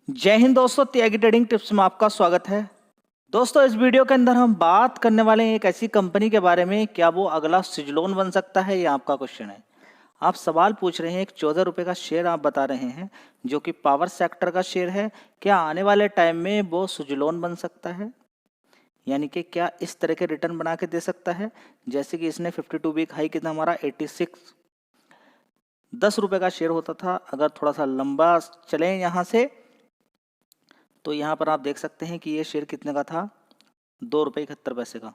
जय हिंद दोस्तों, त्यागी trading tips में आपका स्वागत है। दोस्तों, इस वीडियो के अंदर हम बात करने वाले हैं एक ऐसी कंपनी के बारे में, क्या वो अगला सुजलोन बन सकता है, ये आपका क्वेश्चन है। आप सवाल पूछ रहे हैं, एक 14 रुपए का शेयर आप बता रहे हैं जो कि पावर सेक्टर का शेयर है, क्या आने वाले टाइम में वो सुजलोन बन सकता है, यानी कि क्या इस तरह के रिटर्न बना के दे सकता है जैसे कि इसने 52 वीक हाई कितना हमारा 86 10 रुपए का शेयर होता था। अगर थोड़ा सा लंबा चले यहाँ से तो यहाँ पर आप देख सकते हैं कि ये शेयर कितने का था, 2 रुपये 71 पैसे का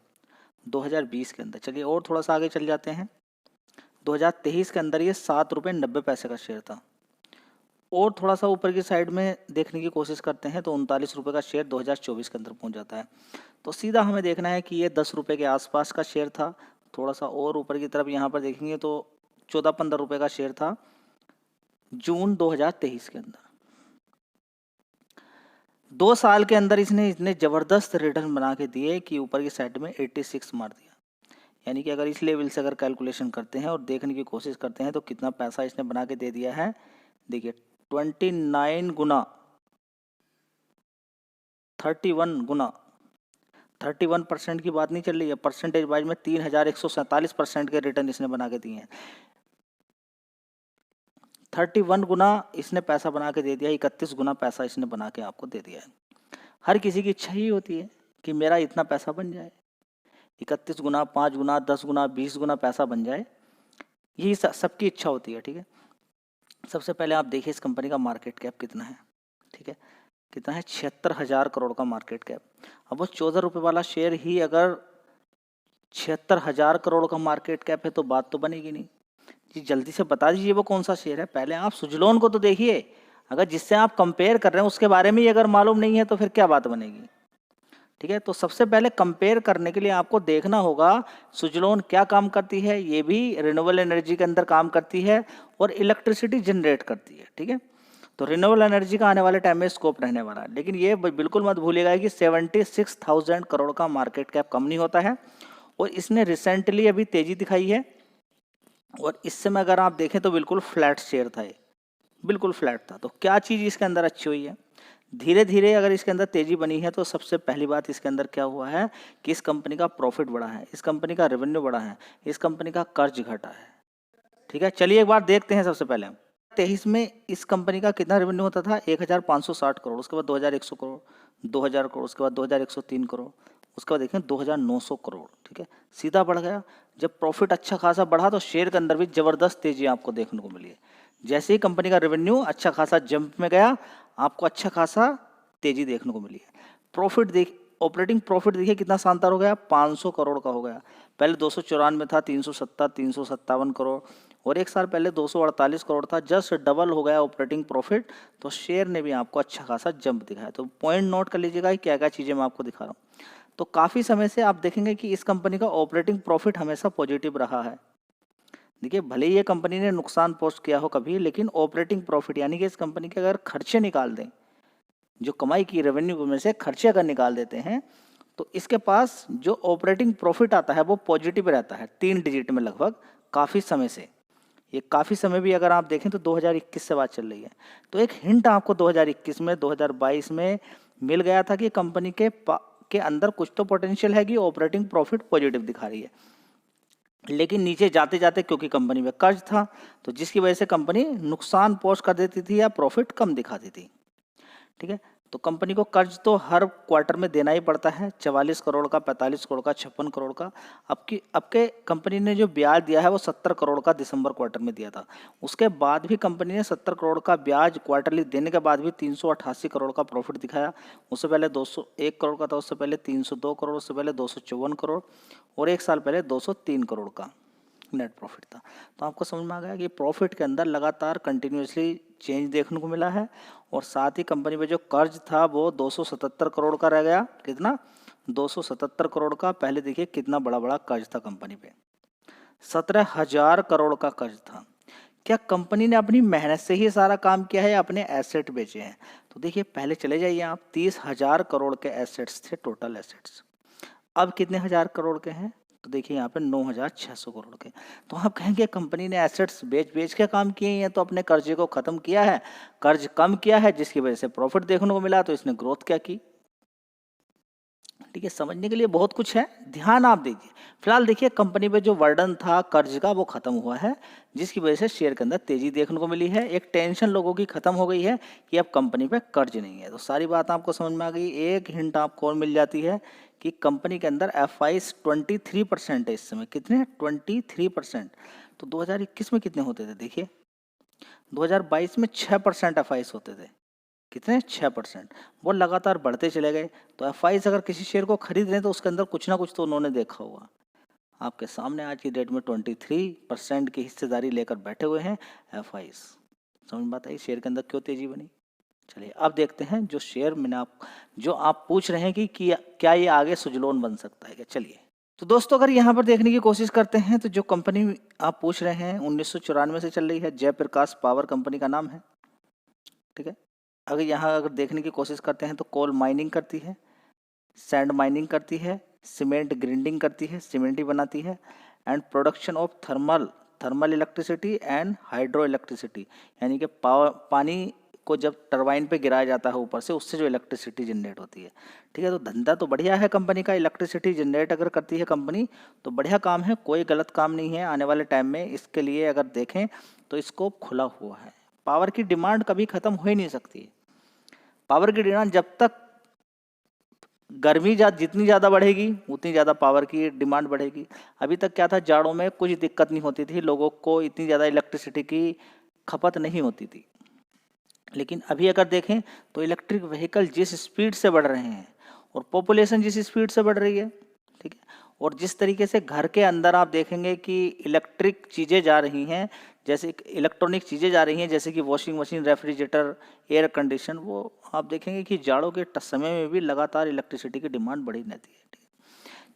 2020 के अंदर। चलिए और थोड़ा सा आगे चल जाते हैं, 2023 के अंदर ये 7 रुपये 90 पैसे का शेयर था। और थोड़ा सा ऊपर की साइड में देखने की कोशिश करते हैं तो 39 रुपये का शेयर 2024 के अंदर पहुंच जाता है। तो सीधा हमें देखना है कि ये 10 रुपये के आसपास का शेयर था। थोड़ा सा और ऊपर की तरफ यहाँ पर देखेंगे तो 14-15 रुपये का शेयर था जून 2023 के अंदर। 2 साल के अंदर इसने इतने ज़बरदस्त रिटर्न बना के दिए कि ऊपर की साइड में 86 मार दिया। यानी कि अगर इस लेवल से अगर कैलकुलेशन करते हैं और देखने की कोशिश करते हैं तो कितना पैसा इसने बना के दे दिया है। देखिए 29 गुना 31 गुना 31% की बात नहीं चल रही है, परसेंटेज वाइज में 3147% के रिटर्न इसने बना के दिए हैं। 31 गुना इसने पैसा बना के दे दिया, 31 गुना पैसा इसने बना के आपको दे दिया है। हर किसी की इच्छा ही होती है कि मेरा इतना पैसा बन जाए, 31 गुना 5 गुना 10 गुना 20 गुना पैसा बन जाए, यही सबकी इच्छा होती है। ठीक है, सबसे पहले आप देखिए इस कंपनी का मार्केट कैप कितना है। ठीक है, कितना है, 76,000 करोड़ का मार्केट कैप। अब वो 14 रुपये वाला शेयर ही अगर 76,000 करोड़ का मार्केट कैप है तो बात तो बनेगी नहीं जी। जल्दी से बता दीजिए वो कौन सा शेयर है। पहले आप सुजलोन को तो देखिए, अगर जिससे आप कंपेयर कर रहे हैं उसके बारे में ही अगर मालूम नहीं है तो फिर क्या बात बनेगी। ठीक है, तो सबसे पहले कंपेयर करने के लिए आपको देखना होगा सुजलोन क्या काम करती है। ये भी रिन्यूएबल एनर्जी के अंदर काम करती है और इलेक्ट्रिसिटी जनरेट करती है। ठीक है, तो रिन्यूएबल एनर्जी का आने वाले टाइम में स्कोप रहने वाला है। लेकिन ये बिल्कुल मत भूलिएगा कि 76,000 करोड़ का मार्केट कैप कम नहीं होता है। और इसने रिसेंटली अभी तेजी दिखाई है और इस समय अगर आप देखें तो बिल्कुल फ्लैट शेयर था, ये बिल्कुल फ्लैट था। तो क्या चीज़ इसके अंदर अच्छी हुई है, धीरे धीरे अगर इसके अंदर तेजी बनी है तो सबसे पहली बात इसके अंदर क्या हुआ है कि इस कंपनी का प्रॉफिट बढ़ा है, इस कंपनी का रेवेन्यू बढ़ा है, इस कंपनी का कर्ज घटा है। ठीक है, चलिए एक बार देखते हैं। सबसे पहले 23 में इस कंपनी का कितना रेवेन्यू होता था, 1560 करोड़, उसके बाद 2100 करोड़, 2000 करोड़, उसके बाद 2103 करोड़, उसके बाद देखें 2900 करोड़। ठीक है, सीधा बढ़ गया। जब प्रॉफिट अच्छा खासा बढ़ा तो शेयर के अंदर भी जबरदस्त तेजी आपको देखने को मिली है। जैसे ही कंपनी का रेवेन्यू अच्छा खासा जंप में गया, आपको अच्छा खासा तेजी देखने को मिली है। प्रॉफिट देख ऑपरेटिंग प्रॉफिट देखिए कितना शानदार हो गया, 500 करोड़ का हो गया। पहले 294 था, 357 करोड़, और एक साल पहले 248 करोड़ था। जस्ट डबल हो गया ऑपरेटिंग प्रॉफिट। तो शेयर ने भी आपको अच्छा खासा जंप दिखाया। तो पॉइंट नोट कर लीजिएगा क्या क्या चीज़ें मैं आपको दिखा रहा हूँ। तो काफ़ी समय से आप देखेंगे कि इस कंपनी का ऑपरेटिंग प्रॉफिट हमेशा पॉजिटिव रहा है। देखिए, भले ही ये कंपनी ने नुकसान पोस्ट किया हो कभी, लेकिन ऑपरेटिंग प्रॉफिट यानी कि इस कंपनी के अगर खर्चे निकाल दें, जो कमाई की रेवेन्यू में से खर्चे अगर निकाल देते हैं तो इसके पास जो ऑपरेटिंग प्रॉफिट आता है वो पॉजिटिव रहता है, 3 डिजिट में लगभग, काफ़ी समय से। ये काफ़ी समय भी अगर आप देखें तो 2021 से बात चल रही है। तो एक हिंट आपको 2021 में 2022 में मिल गया था कि कंपनी के अंदर कुछ तो पोटेंशियल है कि ऑपरेटिंग प्रॉफिट पॉजिटिव दिखा रही है। लेकिन नीचे जाते जाते क्योंकि कंपनी में कर्ज था तो जिसकी वजह से कंपनी नुकसान पोस्ट कर देती थी या प्रॉफिट कम दिखाती थी। ठीक है, तो कंपनी को कर्ज तो हर क्वार्टर में देना ही पड़ता है, 44 करोड़ का, 45 करोड़ का, 56 करोड़ का। अब के कंपनी ने जो ब्याज दिया है वो 70 करोड़ का दिसंबर क्वार्टर में दिया था। उसके बाद भी कंपनी ने 70 करोड़ का ब्याज क्वार्टरली देने के बाद भी 388 करोड़ का प्रॉफिट दिखाया। उससे पहले 201 करोड़ का था, उससे पहले 302 करोड़, उससे पहले 254 करोड़, और एक साल पहले 203 करोड़ का नेट प्रॉफिट था। तो आपको समझ में आ गया कि प्रॉफिट के अंदर लगातार कंटिन्यूसली चेंज देखने को मिला है। और साथ ही कंपनी पे जो कर्ज था वो 277 करोड़ का रह गया। कितना, 277 करोड़ का। पहले देखिए कितना बड़ा बड़ा कर्ज था कंपनी पे, 17,000 करोड़ का कर्ज था। क्या कंपनी ने अपनी मेहनत से ही सारा काम किया है या अपने एसेट बेचे हैं? तो देखिए पहले चले जाइए आप, 30,000 करोड़ के एसेट्स थे, टोटल एसेट्स। अब कितने हजार करोड़ के हैं, तो देखिए यहाँ पे 9,600 करोड़ के। तो आप कहेंगे कंपनी ने एसेट्स बेच के काम किए हैं, तो अपने कर्जे को खत्म किया है, कर्ज कम किया है, जिसकी वजह से प्रॉफिट देखने को मिला, तो इसने ग्रोथ क्या की। ठीक है, समझने के लिए बहुत कुछ है, ध्यान आप दीजिए। फिलहाल देखिए कंपनी पे जो वर्डन था कर्ज का वो खत्म हुआ है, जिसकी वजह से शेयर के अंदर तेजी देखने को मिली है। एक टेंशन लोगों की खत्म हो गई है कि अब कंपनी पे कर्ज नहीं है। तो सारी बात आपको समझ में आ गई। एक हिंट आपको और मिल जाती है कि कंपनी के अंदर FIs 23% है इस समय। कितने? 23%। तो 2021 में कितने होते थे? देखिए 2022 में 6% FIs होते थे। कितने? 6%। वो लगातार बढ़ते चले गए। तो FIs अगर किसी शेयर को खरीद रहे हैं तो उसके अंदर कुछ ना कुछ तो उन्होंने देखा होगा। आपके सामने आज की डेट में 23% की हिस्सेदारी लेकर बैठे हुए हैं FIs। समझ में बात आई शेयर के अंदर क्यों तेजी बनी। चलिए अब देखते हैं जो शेयर मैंने जो आप पूछ रहे हैं कि क्या ये आगे सुजलोन बन सकता है क्या। चलिए तो दोस्तों अगर यहाँ पर देखने की कोशिश करते हैं तो जो कंपनी आप पूछ रहे हैं 1994 से चल रही है, जयप्रकाश पावर कंपनी का नाम है। ठीक है, अगर देखने की कोशिश करते हैं तो कोल माइनिंग करती है, सैंड माइनिंग करती है, सीमेंट ग्राइंडिंग करती है, सीमेंट ही बनाती है, and production of thermal electricity and hydro electricity, यानी कि पानी को जब टरबाइन पे गिराया जाता है ऊपर से, उससे जो इलेक्ट्रिसिटी जनरेट होती है। ठीक है, तो धंधा तो बढ़िया है कंपनी का, इलेक्ट्रिसिटी जनरेट अगर करती है कंपनी तो बढ़िया काम है, कोई गलत काम नहीं है। आने वाले टाइम में इसके लिए अगर देखें तो स्कोप खुला हुआ है। पावर की डिमांड कभी खत्म हो ही नहीं सकती। पावर की डिमांड जब तक गर्मी जितनी ज़्यादा बढ़ेगी उतनी ज़्यादा पावर की डिमांड बढ़ेगी। अभी तक क्या था, जाड़ों में कुछ दिक्कत नहीं होती थी, लोगों को इतनी ज़्यादा इलेक्ट्रिसिटी की खपत नहीं होती थी। लेकिन अभी अगर देखें तो इलेक्ट्रिक व्हीकल जिस स्पीड से बढ़ रहे हैं और पॉपुलेशन जिस स्पीड से बढ़ रही है, ठीक है, और जिस तरीके से घर के अंदर आप देखेंगे कि इलेक्ट्रिक चीज़ें जा रही हैं, जैसे इलेक्ट्रॉनिक चीज़ें जा रही हैं, जैसे कि washing machine, refrigerator, air condition, वो आप देखेंगे कि जाड़ों के समय में भी लगातार इलेक्ट्रिसिटी की डिमांड बढ़ी रहती है।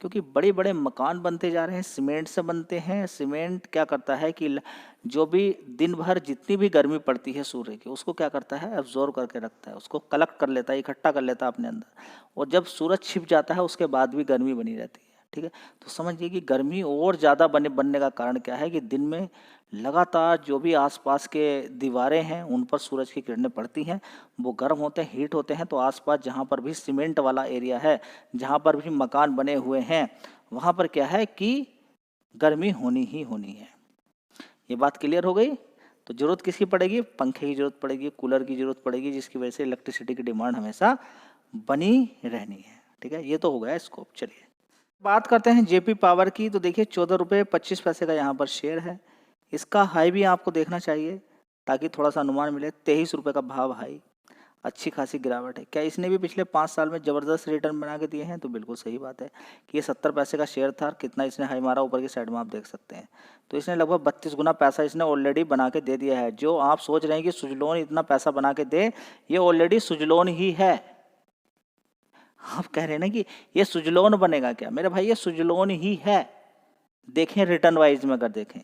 क्योंकि बड़े बड़े मकान बनते जा रहे हैं, सीमेंट से बनते हैं। सीमेंट क्या करता है कि जो भी दिन भर जितनी भी गर्मी पड़ती है सूर्य की, उसको क्या करता है, एब्जॉर्ब करके रखता है, उसको कलेक्ट कर लेता है, इकट्ठा कर लेता है अपने अंदर, और जब सूरज छिप जाता है उसके बाद भी गर्मी बनी रहती है। ठीक है, तो समझिए कि गर्मी और ज़्यादा बनने का कारण क्या है कि दिन में लगातार जो भी आसपास के दीवारें हैं उन पर सूरज की किरणें पड़ती हैं, वो गर्म होते हैं, हीट होते हैं। तो आसपास जहाँ पर भी सीमेंट वाला एरिया है, जहाँ पर भी मकान बने हुए हैं, वहाँ पर क्या है कि गर्मी होनी ही होनी है। ये बात क्लियर हो गई। तो ज़रूरत किसकी पड़ेगी? पंखे की ज़रूरत पड़ेगी, कूलर की ज़रूरत पड़ेगी, जिसकी वजह से इलेक्ट्रिसिटी की डिमांड हमेशा बनी रहनी है। ठीक है, ये तो हो गया स्कोप। चलिए बात करते हैं जेपी पावर की। तो देखिए 14 रुपये 25 पैसे का यहाँ पर शेयर है। इसका हाई भी आपको देखना चाहिए ताकि थोड़ा सा अनुमान मिले। 23 रुपये का भाव हाई, अच्छी खासी गिरावट है। क्या इसने भी पिछले 5 साल में ज़बरदस्त रिटर्न बना के दिए हैं? तो बिल्कुल सही बात है कि ये 70 पैसे का शेयर था। कितना इसने हाई मारा ऊपर की साइड में आप देख सकते हैं। तो इसने लगभग 32 गुना पैसा इसने ऑलरेडी बना के दे दिया है। जो आप सोच रहे हैं कि सुजलोन इतना पैसा बना के दे, ये ऑलरेडी सुजलोन ही है। आप कह रहे हैं ना कि ये सुजलोन बनेगा क्या? मेरे भाई ये सुजलोन ही है। देखें रिटर्न वाइज में अगर देखें,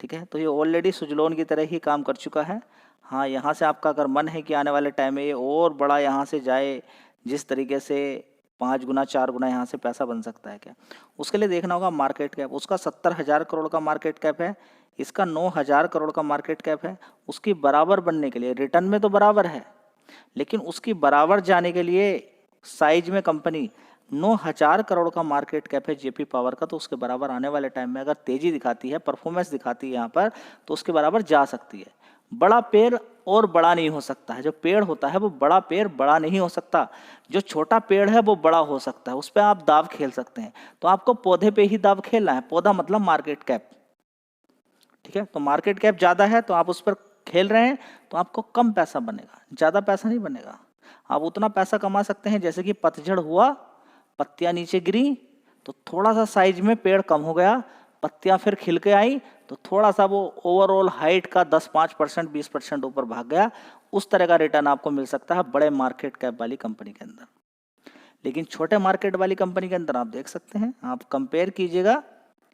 ठीक है, तो ये ऑलरेडी सुजलोन की तरह ही काम कर चुका है। हाँ, यहाँ से आपका अगर मन है कि आने वाले टाइम में ये और बड़ा यहाँ से जाए, जिस तरीके से 5 गुना 4 गुना यहाँ से पैसा बन सकता है क्या, उसके लिए देखना होगा मार्केट कैप। उसका 70,000 करोड़ का मार्केट कैप है, इसका 9,000 करोड़ का मार्केट कैप है। उसकी बराबर बनने के लिए, रिटर्न में तो बराबर है, लेकिन उसकी बराबर जाने के लिए साइज में कंपनी 9,000 करोड़ का मार्केट कैप है जेपी पावर का, तो उसके बराबर आने वाले टाइम में अगर तेजी दिखाती है, परफॉर्मेंस दिखाती है यहाँ पर, तो उसके बराबर जा सकती है। बड़ा पेड़ और बड़ा नहीं हो सकता है। जो पेड़ होता है वो बड़ा पेड़ बड़ा नहीं हो सकता, जो छोटा पेड़ है वो बड़ा हो सकता है, उस पर आप दाव खेल सकते हैं। तो आपको पौधे पे ही दाव खेलना है। पौधा मतलब मार्केट कैप। ठीक है, तो मार्केट कैप ज़्यादा है तो आप उस पर खेल रहे हैं, तो आपको कम पैसा बनेगा, ज़्यादा पैसा नहीं बनेगा। आप उतना पैसा कमा सकते हैं जैसे कि पतझड़ हुआ, पत्तियां नीचे गिरी तो थोड़ा सा साइज में पेड़ कम हो गया, पत्तियां फिर खिल के आई तो थोड़ा सा वो ओवरऑल हाइट का 10-5% 20% ऊपर भाग गया। उस तरह का रिटर्न आपको मिल सकता है बड़े मार्केट कैप वाली कंपनी के अंदर। लेकिन छोटे मार्केट वाली कंपनी के अंदर आप देख सकते हैं, आप कंपेयर कीजिएगा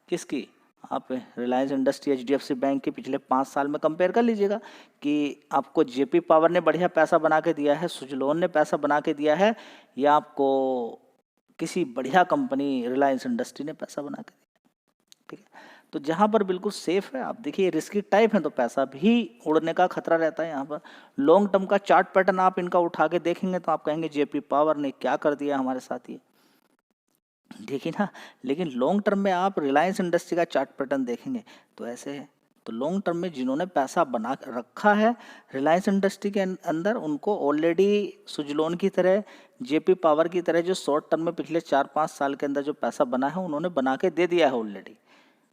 किसकी, आप रिलायंस इंडस्ट्री, HDFC बैंक के पिछले 5 साल में कंपेयर कर लीजिएगा कि आपको जेपी पावर ने बढ़िया पैसा बना के दिया है, सुजलोन ने पैसा बना के दिया है, या आपको किसी बढ़िया कंपनी रिलायंस इंडस्ट्री ने पैसा बना के दिया, ठीक है। तो जहाँ पर बिल्कुल सेफ है, आप देखिए रिस्की टाइप है तो पैसा भी उड़ने का खतरा रहता है यहाँ पर। लॉन्ग टर्म का चार्ट पैटर्न आप इनका उठा के देखेंगे तो आप कहेंगे जेपी पावर ने क्या कर दिया हमारे साथ ये, देखिए ना। लेकिन लॉन्ग टर्म में आप रिलायंस इंडस्ट्री का चार्ट पैटर्न देखेंगे तो ऐसे है। तो लॉन्ग टर्म में जिन्होंने पैसा बना रखा है रिलायंस इंडस्ट्री के अंदर, उनको ऑलरेडी सुजलोन की तरह, जेपी पावर की तरह जो शॉर्ट टर्म में पिछले 4-5 साल के अंदर जो पैसा बना है उन्होंने बना के दे दिया है ऑलरेडी,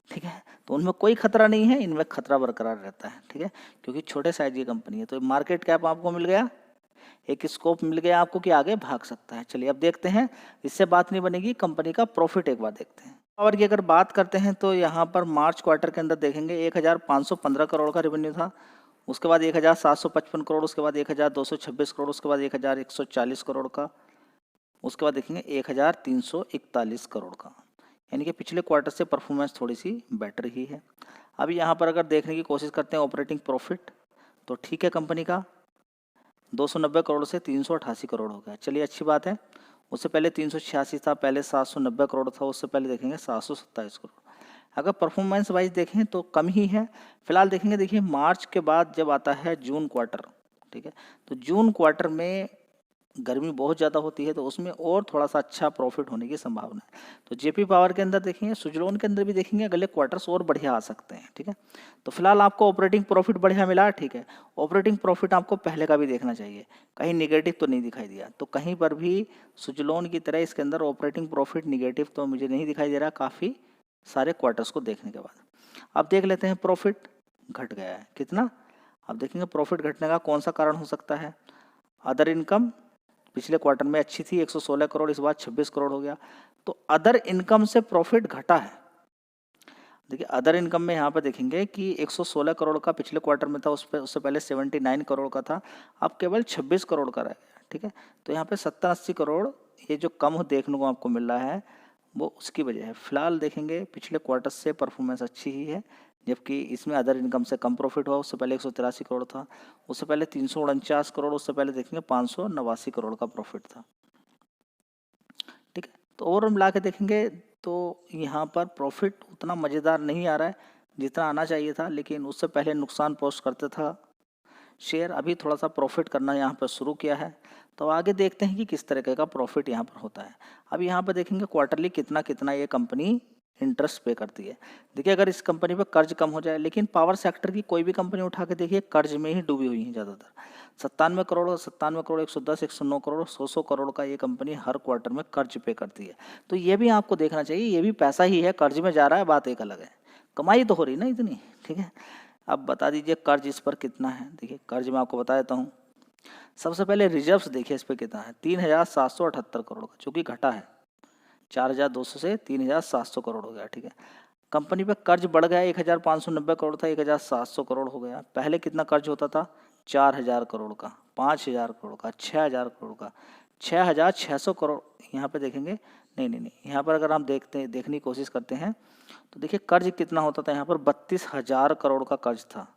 ठीक है। तो उनमें कोई खतरा नहीं है, इनमें खतरा बरकरार रहता है, ठीक है, क्योंकि छोटे साइज की कंपनी है। तो मार्केट कैप आपको मिल गया, एक स्कोप मिल गया आपको कि आगे भाग सकता है। चलिए अब देखते हैं, इससे बात नहीं बनेगी, कंपनी का प्रॉफिट एक बार देखते हैं। पावर की अगर बात करते हैं तो यहाँ पर मार्च क्वार्टर के अंदर देखेंगे 1515 करोड़ का रेवेन्यू था, उसके बाद 1755 करोड़, उसके बाद 1226 करोड़, उसके बाद 1140 करोड़ का, उसके बाद देखेंगे 1341 करोड़ का, यानी कि पिछले क्वार्टर से परफॉर्मेंस थोड़ी सी बेटर ही है। अभी यहाँ पर अगर देखने की कोशिश करते हैं ऑपरेटिंग प्रॉफिट, तो ठीक है, कंपनी का 290 करोड़ से 388 करोड़ हो गया। चलिए अच्छी बात है। उससे पहले 386 था, पहले 790 करोड़ था, उससे पहले देखेंगे 727 करोड़। अगर परफॉर्मेंस वाइज देखें तो कम ही है फिलहाल। देखेंगे, देखिए मार्च के बाद जब आता है जून क्वार्टर, ठीक है, तो जून क्वार्टर में गर्मी बहुत ज़्यादा होती है, तो उसमें और थोड़ा सा अच्छा प्रॉफिट होने की संभावना है। तो जेपी पावर के अंदर देखेंगे, सुजलोन के अंदर भी देखेंगे अगले क्वार्टर्स और बढ़िया आ सकते हैं, ठीक है। तो फिलहाल आपको ऑपरेटिंग प्रॉफिट बढ़िया मिला, ठीक है। ऑपरेटिंग प्रॉफिट आपको पहले का भी देखना चाहिए, कहीं निगेटिव तो नहीं दिखाई दिया। तो कहीं पर भी सुजलोन की तरह इसके अंदर ऑपरेटिंग प्रॉफिट निगेटिव तो मुझे नहीं दिखाई दे रहा, काफ़ी सारे क्वार्टर्स को देखने के बाद। अब देख लेते हैं, प्रॉफिट घट गया है कितना। अब देखेंगे प्रॉफिट घटने का कौन सा कारण हो सकता है। अदर इनकम पिछले क्वार्टर में अच्छी थी 116 करोड़, इस बार 26 करोड़ हो गया, तो अदर इनकम से प्रॉफिट घटा है। देखिए अदर इनकम में यहाँ पर देखेंगे कि 116 करोड़ का पिछले क्वार्टर में था, उससे पहले 79 करोड़ का था, अब केवल 26 करोड़ का रह गया, ठीक है। तो यहाँ पे 70-80 करोड़ ये जो कम देखने को आपको मिल रहा है वो उसकी वजह है। फिलहाल देखेंगे पिछले क्वार्टर से परफॉर्मेंस अच्छी ही है, जबकि इसमें अदर इनकम से कम प्रॉफिट हुआ। उससे पहले 183 करोड़ था, उससे पहले 349 करोड़, उससे पहले देखेंगे 589 करोड़ का प्रॉफिट था, ठीक है। तो ओवरऑल मिला के देखेंगे तो यहाँ पर प्रॉफिट उतना मज़ेदार नहीं आ रहा है जितना आना चाहिए था, लेकिन उससे पहले नुकसान पोस्ट करता था शेयर, अभी थोड़ा सा प्रॉफिट करना यहाँ पर शुरू किया है। तो आगे देखते हैं कि किस तरीके का प्रॉफिट यहाँ पर होता है। अब यहाँ पर देखेंगे क्वार्टरली कितना कितना ये कंपनी इंटरेस्ट पे करती है। देखिए अगर इस कंपनी पर कर्ज कम हो जाए, लेकिन पावर सेक्टर की कोई भी कंपनी उठा के देखिए कर्ज में ही डूबी हुई है ज़्यादातर। 97 करोड़ 110, 109 करोड़, 100 करोड़ का ये कंपनी हर क्वार्टर में कर्ज पे करती है। तो ये भी आपको देखना चाहिए, ये भी पैसा ही है, कर्ज में जा रहा है, बात एक अलग है, कमाई तो हो रही ना इतनी, ठीक है। अब बता दीजिए कर्ज इस पर कितना है। देखिए कर्ज मैं आपको बता देता हूँ। सबसे पहले रिजर्व्स देखिए इस पर कितना है, 3778 करोड़ का, जो कि घटा है 4200 से 3700 करोड़ हो गया, ठीक है। कंपनी पे कर्ज बढ़ गया, 1590 करोड़ था 1700 करोड़ हो गया। पहले कितना कर्ज होता था, 4000 करोड़ का, 5000 करोड़ का, 6000 करोड़ का, 6600 करोड़। यहाँ पे देखेंगे, नहीं, यहाँ पर अगर हम देखने की कोशिश करते हैं तो देखिए कर्ज कितना होता था। यहाँ पर 32,000 करोड़ का कर्ज था,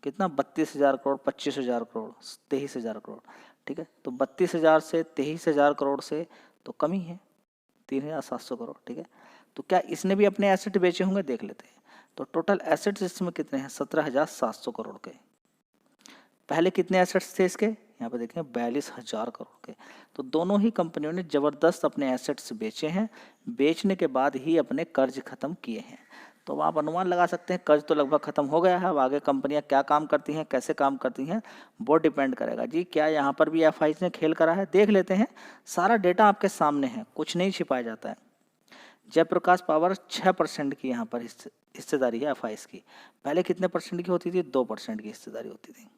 कितना, 32,000 करोड़, 25,000 करोड़, 23,000 करोड़, ठीक है। तो 32,000 से 23,000 करोड़ से तो कमी है 3,700 करोड़, ठीक है। तो क्या इसने भी अपने एसेट बेचे होंगे, देख लेते हैं। तो टोटल एसेट्स इसमें कितने हैं, 17,700 करोड़ के। पहले कितने एसेट्स थे इसके, यहाँ पे देखें 42,000 करोड़ के। तो दोनों ही कंपनियों ने ज़बरदस्त अपने एसेट्स बेचे हैं, बेचने के बाद ही अपने कर्ज खत्म किए हैं। तो आप अनुमान लगा सकते हैं कर्ज तो लगभग खत्म हो गया है। अब आगे कंपनियां क्या काम करती हैं, कैसे काम करती हैं, वो डिपेंड करेगा जी। क्या यहाँ पर भी एफआईज ने खेल करा है, देख लेते हैं। सारा डेटा आपके सामने है, कुछ नहीं छिपाया जाता है। जयप्रकाश पावर 6% की यहाँ पर हिस्सेदारी है एफआईज की। पहले कितने परसेंट की होती थी, 2% की हिस्सेदारी होती थी,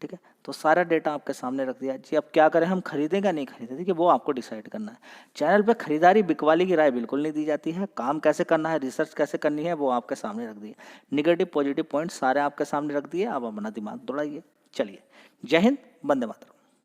ठीक है। तो सारा डेटा आपके सामने रख दिया जी। अब क्या करें, हम खरीदें नहीं खरीदें, देखिए वो आपको डिसाइड करना है। चैनल पे खरीदारी बिकवाली की राय बिल्कुल नहीं दी जाती है। काम कैसे करना है, रिसर्च कैसे करनी है, वो आपके सामने रख दिए। निगेटिव पॉजिटिव पॉइंट सारे आपके सामने रख दिए, अब अपना दिमाग दौड़ाइए। चलिए, जय हिंद, वंदे मातरम।